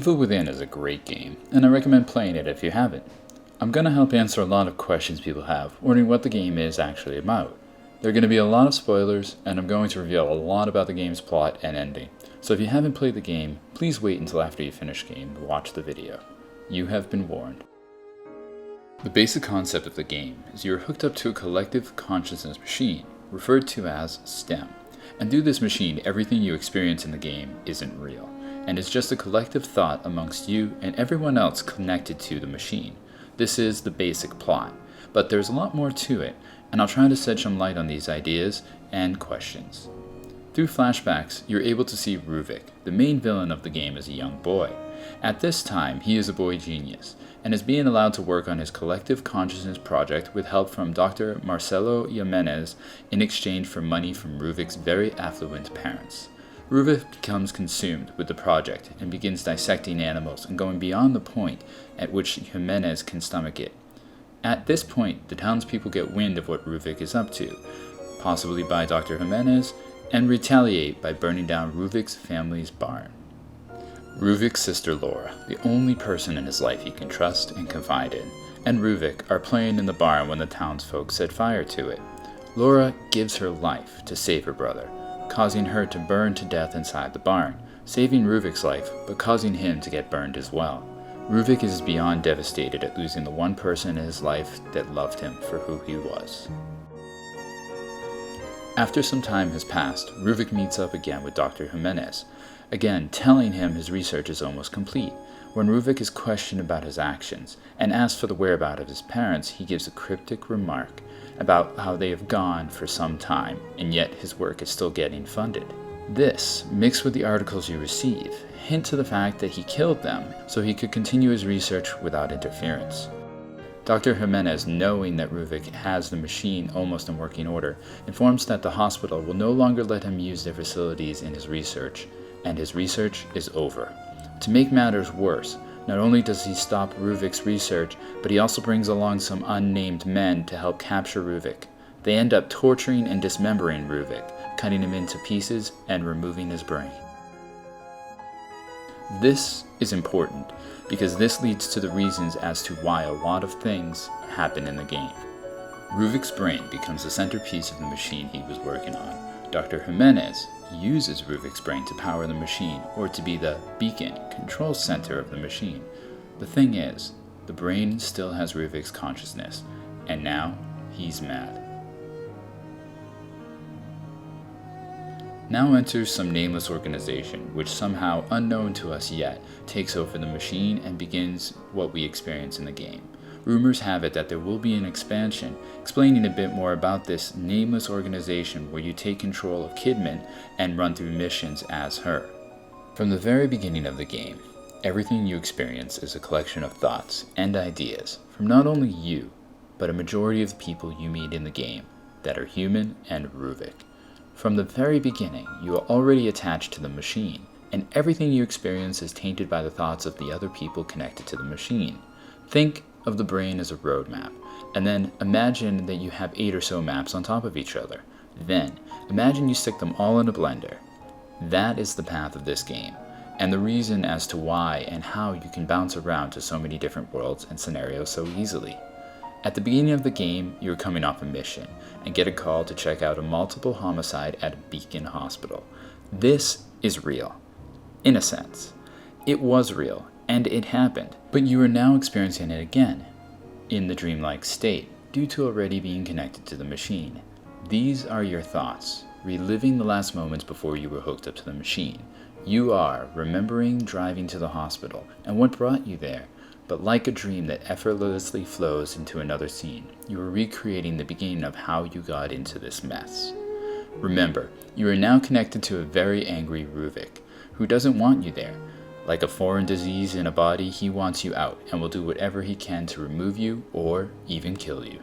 Evil Within is a great game, and I recommend playing it if you haven't. I'm going to help answer a lot of questions people have, wondering what the game is actually about. There are going to be a lot of spoilers, and I'm going to reveal a lot about the game's plot and ending. So if you haven't played the game, please wait until after you finish the game to watch the video. You have been warned. The basic concept of the game is you are hooked up to a collective consciousness machine, referred to as STEM. And through this machine, everything you experience in the game isn't real, and is just a collective thought amongst you and everyone else connected to the machine. This is the basic plot, but there's a lot more to it, and I'll try to shed some light on these ideas and questions. Through flashbacks, you're able to see Rubik, the main villain of the game, as a young boy. At this time, he is a boy genius, and is being allowed to work on his collective consciousness project with help from Dr. Marcelo Jimenez in exchange for money from Rubik's very affluent parents. Rubik becomes consumed with the project and begins dissecting animals and going beyond the point at which Jimenez can stomach it. At this point, the townspeople get wind of what Rubik is up to, possibly by Dr. Jimenez, and retaliate by burning down Rubik's family's barn. Ruvik's sister Laura, the only person in his life he can trust and confide in, and Rubik are playing in the barn when the townsfolk set fire to it. Laura gives her life to save her brother, causing her to burn to death inside the barn, saving Ruvik's life, but causing him to get burned as well. Rubik is beyond devastated at losing the one person in his life that loved him for who he was. After some time has passed, Rubik meets up again with Dr. Jimenez, again telling him his research is almost complete. When Rubik is questioned about his actions and asked for the whereabouts of his parents, he gives a cryptic remark about how they have gone for some time, and yet his work is still getting funded. This, mixed with the articles you receive, hint to the fact that he killed them so he could continue his research without interference. Dr. Jimenez, knowing that Rubik has the machine almost in working order, informs that the hospital will no longer let him use their facilities in his research, and his research is over. To make matters worse, not only does he stop Ruvik's research, but he also brings along some unnamed men to help capture Rubik. They end up torturing and dismembering Rubik, cutting him into pieces and removing his brain. This is important because this leads to the reasons as to why a lot of things happen in the game. Ruvik's brain becomes the centerpiece of the machine he was working on. Dr. Jimenez uses Ruvik's brain to power the machine, or to be the beacon, control center of the machine. The thing is, the brain still has Ruvik's consciousness, and now he's mad. Now enters some nameless organization, which somehow, unknown to us yet, takes over the machine and begins what we experience in the game. Rumors have it that there will be an expansion, explaining a bit more about this nameless organization where you take control of Kidman and run through missions as her. From the very beginning of the game, everything you experience is a collection of thoughts and ideas from not only you, but a majority of the people you meet in the game that are human and Rubik. From the very beginning, you are already attached to the machine, and everything you experience is tainted by the thoughts of the other people connected to the machine. Think of the brain as a roadmap, and then imagine that you have 8 or so maps on top of each other. Then, imagine you stick them all in a blender. That is the path of this game, and the reason as to why and how you can bounce around to so many different worlds and scenarios so easily. At the beginning of the game, you're coming off a mission, and get a call to check out a multiple homicide at a Beacon hospital. This is real. In a sense. It was real, and it happened, but you are now experiencing it again, in the dreamlike state, due to already being connected to the machine. These are your thoughts, reliving the last moments before you were hooked up to the machine. You are remembering driving to the hospital, and what brought you there. But like a dream that effortlessly flows into another scene, you are recreating the beginning of how you got into this mess. Remember, you are now connected to a very angry Rubik, who doesn't want you there. Like a foreign disease in a body, he wants you out and will do whatever he can to remove you or even kill you.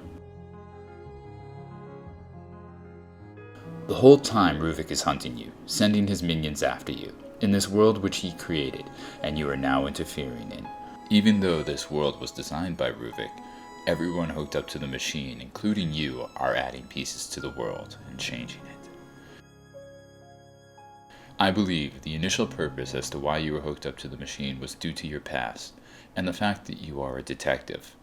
The whole time Rubik is hunting you, sending his minions after you, in this world which he created, and you are now interfering in. Even though this world was designed by Rubik, everyone hooked up to the machine, including you, are adding pieces to the world and changing it. I believe the initial purpose as to why you were hooked up to the machine was due to your past, and the fact that you are a detective.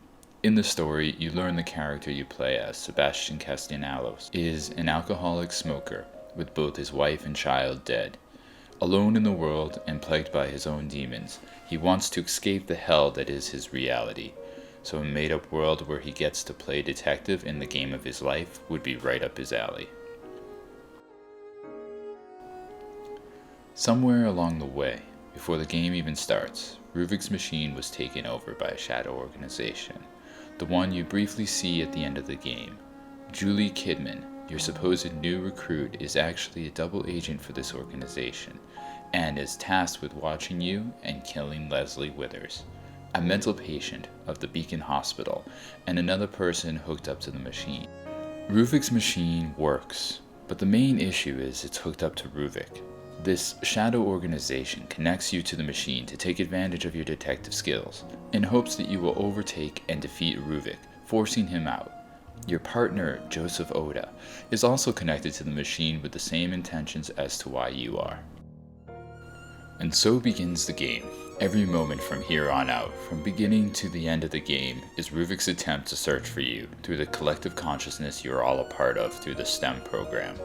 In the story, you learn the character you play as, Sebastian Castellanos, is an alcoholic smoker with both his wife and child dead. Alone in the world and plagued by his own demons, he wants to escape the hell that is his reality. So a made-up world where he gets to play detective in the game of his life would be right up his alley. Somewhere along the way, before the game even starts, Rubik's machine was taken over by a shadow organization, the one you briefly see at the end of the game. Julie Kidman, your supposed new recruit, is actually a double agent for this organization, and is tasked with watching you and killing Leslie Withers, a mental patient of the Beacon Hospital, and another person hooked up to the machine. Rubik's machine works, but the main issue is it's hooked up to Rubik. This shadow organization connects you to the machine to take advantage of your detective skills, in hopes that you will overtake and defeat Rubik, forcing him out. Your partner, Joseph Oda, is also connected to the machine with the same intentions as to why you are. And so begins the game. Every moment from here on out, from beginning to the end of the game, is Rubik's attempt to search for you through the collective consciousness you are all a part of through the STEM program.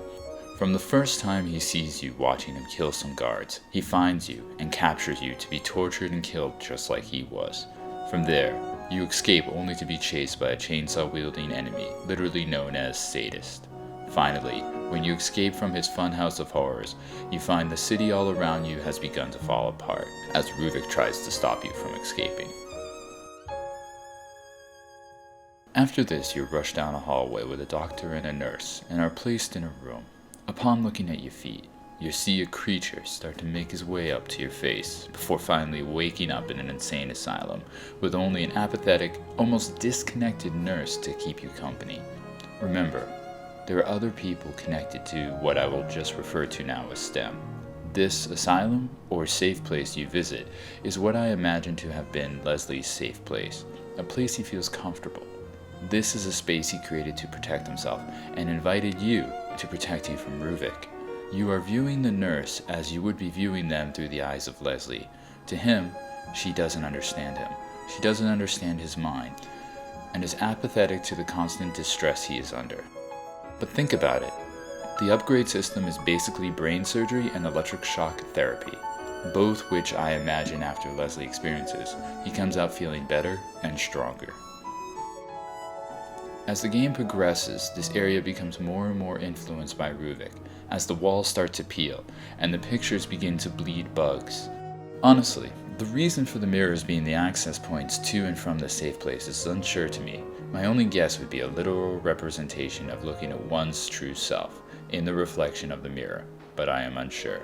From the first time he sees you watching him kill some guards, he finds you and captures you to be tortured and killed just like he was. From there, you escape only to be chased by a chainsaw-wielding enemy, literally known as Sadist. Finally, when you escape from his funhouse of horrors, you find the city all around you has begun to fall apart, as Rubik tries to stop you from escaping. After this, you rush down a hallway with a doctor and a nurse, and are placed in a room. Upon looking at your feet, you see a creature start to make his way up to your face, before finally waking up in an insane asylum, with only an apathetic, almost disconnected nurse to keep you company. Remember, there are other people connected to what I will just refer to now as STEM. This asylum, or safe place you visit, is what I imagine to have been Leslie's safe place, a place he feels comfortable. This is a space he created to protect himself, and invited you to protect you from Rubik. You are viewing the nurse as you would be viewing them through the eyes of Leslie. To him, she doesn't understand him. She doesn't understand his mind, and is apathetic to the constant distress he is under. But think about it. The upgrade system is basically brain surgery and electric shock therapy, both which I imagine after Leslie experiences, he comes out feeling better and stronger. As the game progresses, this area becomes more and more influenced by Rubik, as the walls start to peel, and the pictures begin to bleed bugs. Honestly, the reason for the mirrors being the access points to and from the safe place is unsure to me. My only guess would be a literal representation of looking at one's true self in the reflection of the mirror, but I am unsure.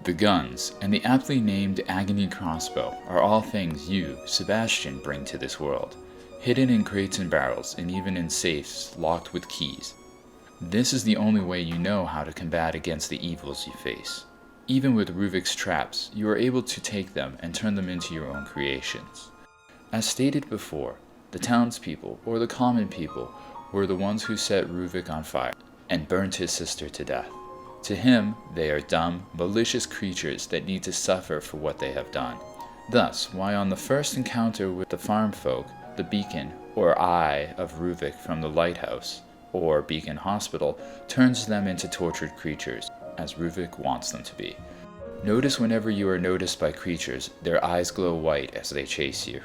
The guns, and the aptly named Agony Crossbow, are all things you, Sebastian, bring to this world. Hidden in crates and barrels, and even in safes locked with keys. This is the only way you know how to combat against the evils you face. Even with Rubik's traps, you are able to take them and turn them into your own creations. As stated before, the townspeople, or the common people, were the ones who set Rubik on fire and burnt his sister to death. To him, they are dumb, malicious creatures that need to suffer for what they have done. Thus, why on the first encounter with the farm folk, the Beacon, or Eye of Rubik from the lighthouse, or Beacon Hospital, turns them into tortured creatures, as Rubik wants them to be. Notice whenever you are noticed by creatures, their eyes glow white as they chase you.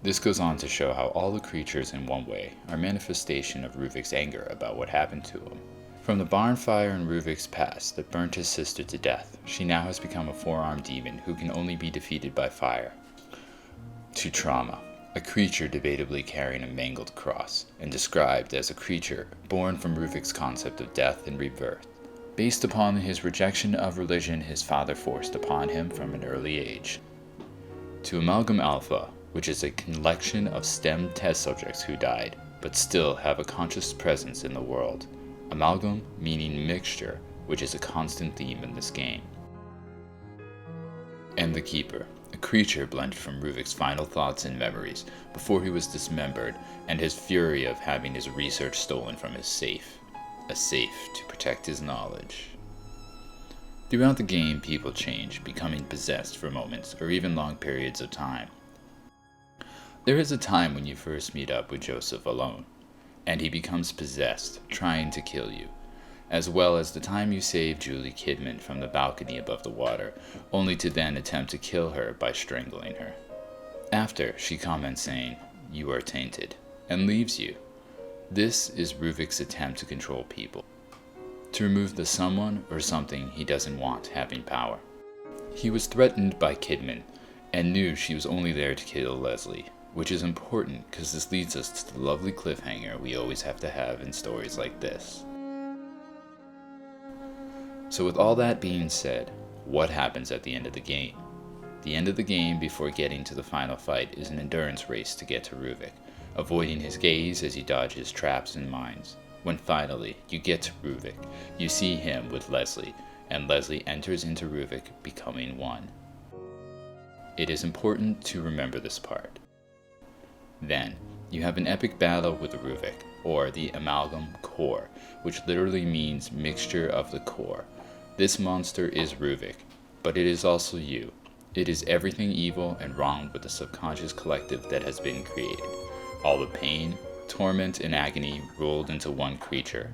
This goes on to show how all the creatures in one way are manifestation of Rubik's anger about what happened to him. From the barn fire in Rubik's past that burnt his sister to death, she now has become a four-armed demon who can only be defeated by fire. To trauma, a creature debatably carrying a mangled cross, and described as a creature born from Rubik's concept of death and rebirth, based upon his rejection of religion his father forced upon him from an early age. To Amalgam Alpha, which is a collection of STEM test subjects who died, but still have a conscious presence in the world. Amalgam meaning mixture, which is a constant theme in this game. And the Keeper, a creature blended from Rubik's final thoughts and memories before he was dismembered, and his fury of having his research stolen from his safe. a safe to protect his knowledge. Throughout the game, people change, becoming possessed for moments or even long periods of time. There is a time when you first meet up with Joseph alone, and he becomes possessed, trying to kill you, as well as the time you save Julie Kidman from the balcony above the water, only to then attempt to kill her by strangling her. After, she comments saying, "You are tainted," and leaves you. This is Ruvik's attempt to control people, to remove the someone or something he doesn't want having power. He was threatened by Kidman, and knew she was only there to kill Leslie, which is important because this leads us to the lovely cliffhanger we always have to have in stories like this. So with all that being said, what happens at the end of the game? The end of the game before getting to the final fight is an endurance race to get to Rubik, avoiding his gaze as he dodges traps and mines. When finally you get to Rubik, you see him with Leslie, and Leslie enters into Rubik, becoming one. It is important to remember this part. Then, you have an epic battle with the Rubik, or the Amalgam Core, which literally means mixture of the core. This monster is Rubik, but it is also you. It is everything evil and wrong with the subconscious collective that has been created. All the pain, torment, and agony rolled into one creature.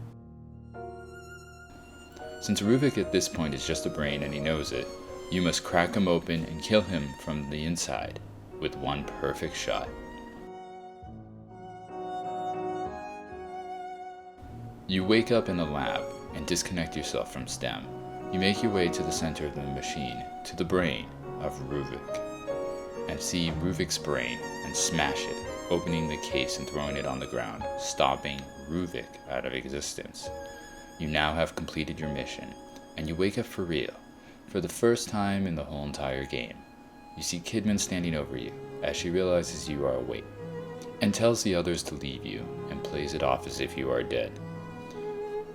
Since Rubik at this point is just a brain and he knows it, you must crack him open and kill him from the inside with one perfect shot. You wake up in a lab and disconnect yourself from STEM. You make your way to the center of the machine, to the brain of Rubik, and see Ruvik's brain and smash it, opening the case and throwing it on the ground, stopping Rubik out of existence. You now have completed your mission, and you wake up for real, for the first time in the whole entire game. You see Kidman standing over you, as she realizes you are awake, and tells the others to leave you, and plays it off as if you are dead.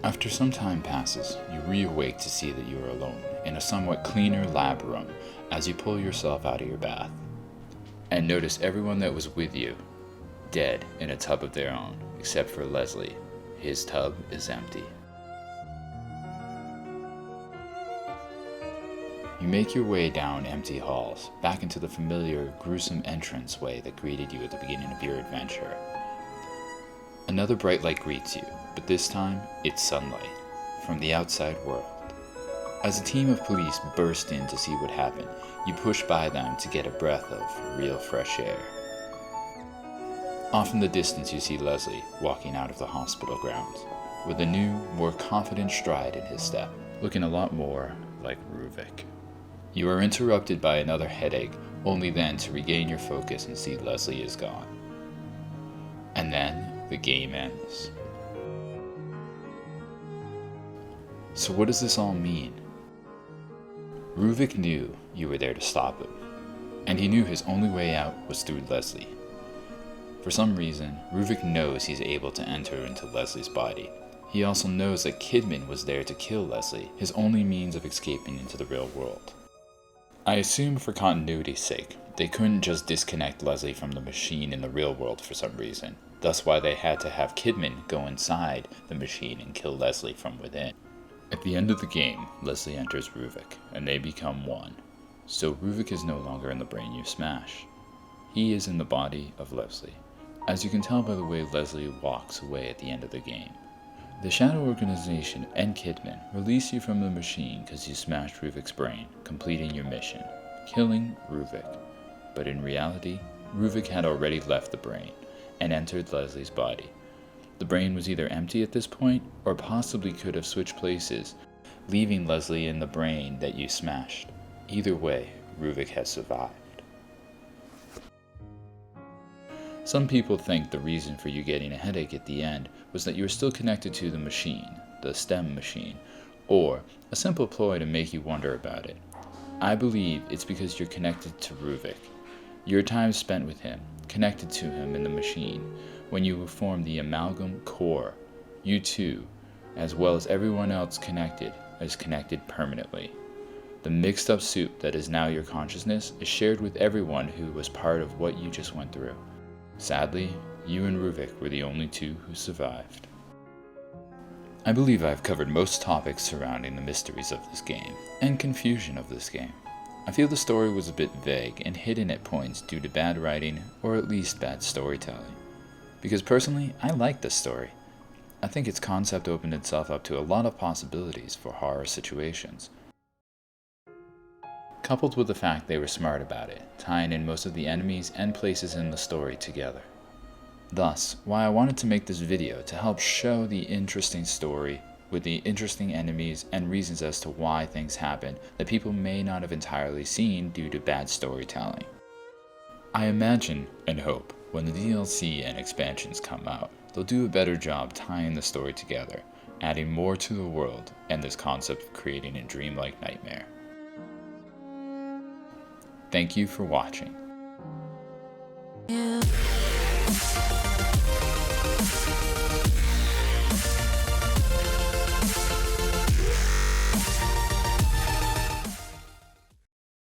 After some time passes, you reawake to see that you are alone, in a somewhat cleaner lab room, as you pull yourself out of your bath, and notice everyone that was with you, dead in a tub of their own, except for Leslie. His tub is empty. You make your way down empty halls, back into the familiar, gruesome entranceway that greeted you at the beginning of your adventure. Another bright light greets you, but this time, it's sunlight, from the outside world. As a team of police burst in to see what happened, you push by them to get a breath of real fresh air. Off in the distance you see Leslie walking out of the hospital grounds, with a new, more confident stride in his step, looking a lot more like Rubik. You are interrupted by another headache, only then to regain your focus and see Leslie is gone. And then the game ends. So what does this all mean? Rubik knew you were there to stop him, and he knew his only way out was through Leslie. For some reason, Rubik knows he's able to enter into Leslie's body. He also knows that Kidman was there to kill Leslie, his only means of escaping into the real world. I assume for continuity's sake, they couldn't just disconnect Leslie from the machine in the real world for some reason. Thus why they had to have Kidman go inside the machine and kill Leslie from within. At the end of the game, Leslie enters Rubik, and they become one. So Rubik is no longer in the brain you smash. He is in the body of Leslie, as you can tell by the way Leslie walks away at the end of the game. The Shadow Organization and Kidman release you from the machine because you smashed Rubik's brain, completing your mission, killing Rubik. But in reality, Rubik had already left the brain and entered Leslie's body. The brain was either empty at this point, or possibly could have switched places, leaving Leslie in the brain that you smashed. Either way, Rubik has survived. Some people think the reason for you getting a headache at the end was that you were still connected to the machine, the STEM machine, or a simple ploy to make you wonder about it. I believe it's because you're connected to Rubik. Your time spent with him, connected to him in the machine. When you form the Amalgam Core, you too, as well as everyone else connected, is connected permanently. The mixed up soup that is now your consciousness is shared with everyone who was part of what you just went through. Sadly, you and Rubik were the only two who survived. I believe I have covered most topics surrounding the mysteries of this game, and confusion of this game. I feel the story was a bit vague and hidden at points due to bad writing, or at least bad storytelling. Because personally, I like this story. I think its concept opened itself up to a lot of possibilities for horror situations. Coupled with the fact they were smart about it, tying in most of the enemies and places in the story together. Thus, why I wanted to make this video to help show the interesting story with the interesting enemies and reasons as to why things happen that people may not have entirely seen due to bad storytelling. I imagine and hope when the DLC and expansions come out, they'll do a better job tying the story together, adding more to the world and this concept of creating a dreamlike nightmare. Thank you for watching. Yeah.